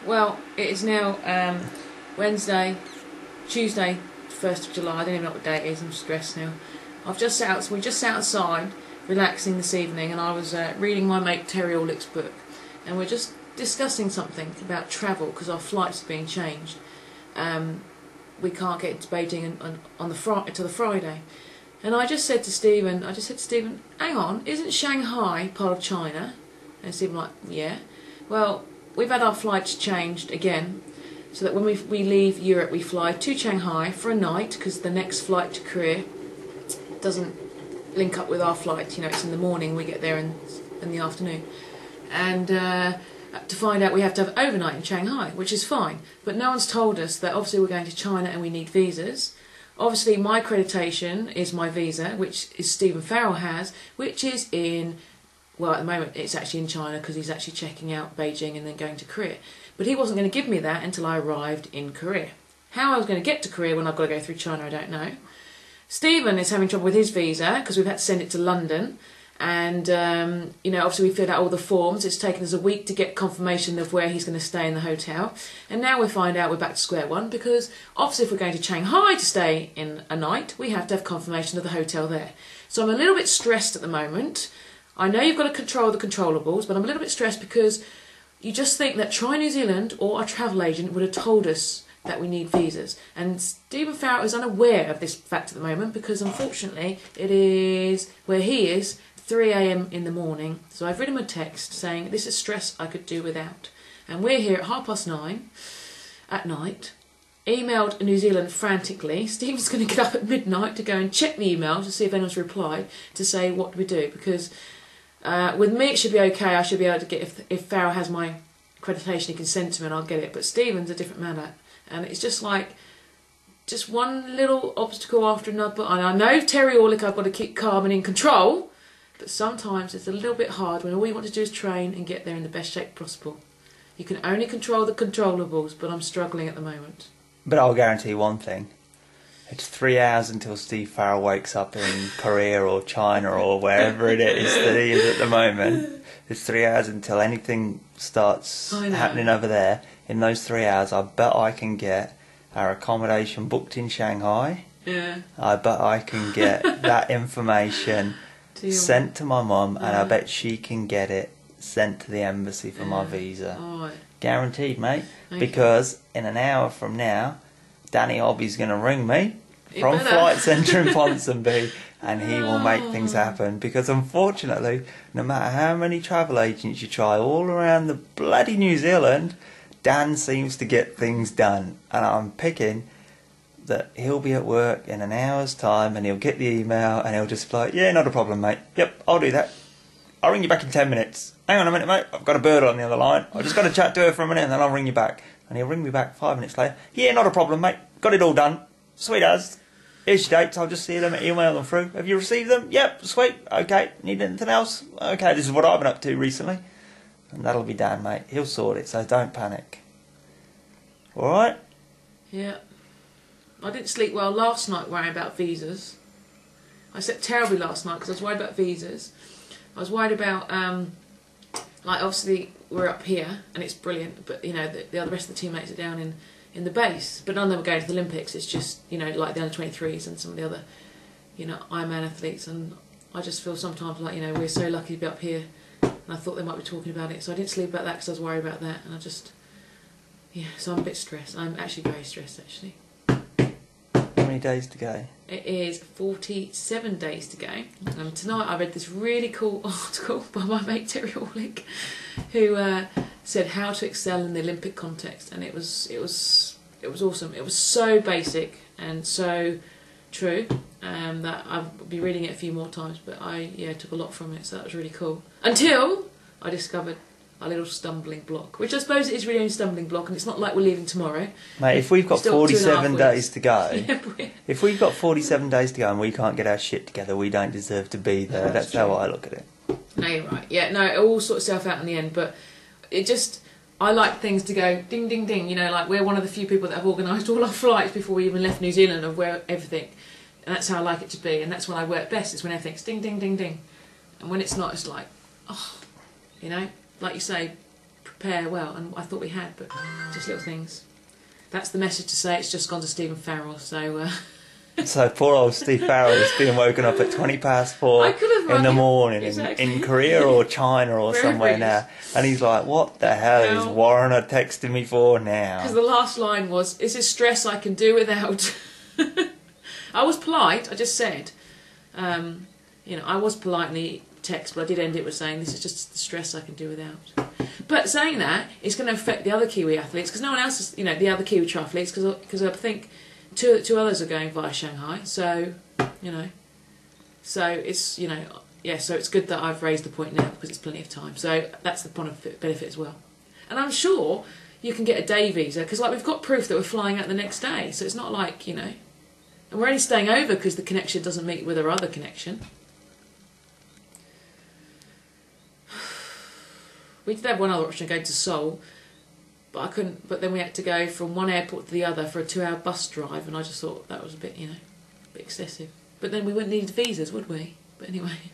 Well, it is now Tuesday, 1st of July. I don't even know what day it is. I'm stressed now. We just sat outside, relaxing this evening, and I was reading my mate Terry Orlick's book, and we're just discussing something about travel because our flights are being changed. We can't get into Beijing until the Friday, and I just said to Stephen, hang on, isn't Shanghai part of China? And Stephen like, yeah. Well, we've had our flights changed again, so that when we leave Europe, we fly to Shanghai for a night because the next flight to Korea doesn't link up with our flight. You know, it's in the morning. We get there in the afternoon, and to find out we have to have overnight in Shanghai, which is fine. But no one's told us that obviously we're going to China and we need visas. Obviously, my accreditation is my visa, which is Stephen Farrell has, which is in. Well, at the moment, it's actually in China because he's actually checking out Beijing and then going to Korea. But he wasn't going to give me that until I arrived in Korea. How I was going to get to Korea when I've got to go through China, I don't know. Stephen is having trouble with his visa because we've had to send it to London. And, you know, obviously we filled out all the forms. It's taken us a week to get confirmation of where he's going to stay in the hotel. And now we find out we're back to square one because obviously if we're going to Shanghai to stay in a night, we have to have confirmation of the hotel there. So I'm a little bit stressed at the moment. I know you've got to control the controllables, but I'm a little bit stressed because you just think that Try New Zealand or a travel agent would have told us that we need visas. And Stephen Farrell is unaware of this fact at the moment because unfortunately it is, where he is, 3 AM in the morning. So I've written him a text saying this is stress I could do without. And we're here at 9:30 at night. Emailed New Zealand frantically. Stephen's going to get up at midnight to go and check the email to see if anyone's replied to say what do we do, because with me it should be okay. I should be able to get, if Farrell has my accreditation, he can send to me and I'll get it. But Stephen's a different matter, and it's just like one little obstacle after another. And I know Terry Orlick, I've got to keep calm and in control, but sometimes it's a little bit hard when all you want to do is train and get there in the best shape possible. You can only control the controllables, but I'm struggling at the moment. But I'll guarantee you one thing. It's 3 hours until Steve Farrell wakes up in Korea or China or wherever it is that he is at the moment. It's 3 hours until anything starts happening over there. In those 3 hours, I bet I can get our accommodation booked in Shanghai. Yeah. I bet I can get that information sent to my mum, and I bet she can get it sent to the embassy for my visa. Right. Guaranteed, mate. Because in an hour from now, Danny Hobby's going to ring me from Flight Centre in Ponsonby, and he will make things happen. Because unfortunately, no matter how many travel agents you try all around the bloody New Zealand, Dan seems to get things done. And I'm picking that he'll be at work in an hour's time and he'll get the email and he'll just be like, yeah, not a problem, mate. Yep, I'll do that. I'll ring you back in 10 minutes. Hang on a minute, mate. I've got a bird on the other line. I've just got to chat to her for a minute and then I'll ring you back. And he'll ring me back 5 minutes later. Yeah, not a problem, mate. Got it all done. Sweet as. Here's your dates. I'll just see them, email them through. Have you received them? Yep, sweet. Okay. Need anything else? Okay, this is what I've been up to recently. And that'll be Dan, mate. He'll sort it, so don't panic. Alright? Yeah. I didn't sleep well last night worrying about visas. I slept terribly last night because I was worried about visas. I was worried about, like, obviously we're up here and it's brilliant, but, you know, the rest of the teammates are down in the base. But none of them are going to the Olympics. It's just, you know, like the under-23s and some of the other, you know, Ironman athletes. And I just feel sometimes like, you know, we're so lucky to be up here. And I thought they might be talking about it. So I didn't sleep about that because I was worried about that. And I just, yeah, so I'm a bit stressed. I'm actually very stressed, actually. How many days to go? It is 47 days to go. And tonight I read this really cool article by my mate Terry Orlick, who said how to excel in the Olympic context, and it was awesome. It was so basic and so true that I'll be reading it a few more times. But I took a lot from it, so that was really cool. Until I discovered a little stumbling block, which I suppose is really only a stumbling block, and it's not like we're leaving tomorrow. Mate, if we've got 47 days to go, yeah, if we've got 47 days to go and we can't get our shit together, we don't deserve to be there. That's how I look at it. No, you're right. Yeah, no, it all sorts itself out in the end, but it just, I like things to go ding, ding, ding. You know, like we're one of the few people that have organised all our flights before we even left New Zealand of where everything, and that's how I like it to be, and that's when I work best. It's when everything's ding, ding, ding, ding, and when it's not, it's like, oh, you know. Like you say, prepare well, and I thought we had, but just little things. That's the message to say. It's just gone to Stephen Farrell, so... So poor old Steve Farrell is being woken up at 4:20 in the morning in Korea or China or somewhere now. And he's like, what the hell is Warner texting me for now? Because the last line was, is this stress I can do without? I was polite, I just said, I was polite in the text, but I did end it with saying, this is just the stress I can do without. But saying that, it's going to affect the other Kiwi athletes, because no one else is, the other Kiwi triathletes, because I think... Two others are going via Shanghai, so so it's so it's good that I've raised the point now because it's plenty of time. So that's the point of benefit as well. And I'm sure you can get a day visa because we've got proof that we're flying out the next day, so it's not like and we're only staying over because the connection doesn't meet with our other connection. We did have one other option, going to Seoul. But I couldn't. But then we had to go from one airport to the other for a 2-hour bus drive, and I just thought that was a bit, a bit excessive. But then we wouldn't need visas, would we? But anyway.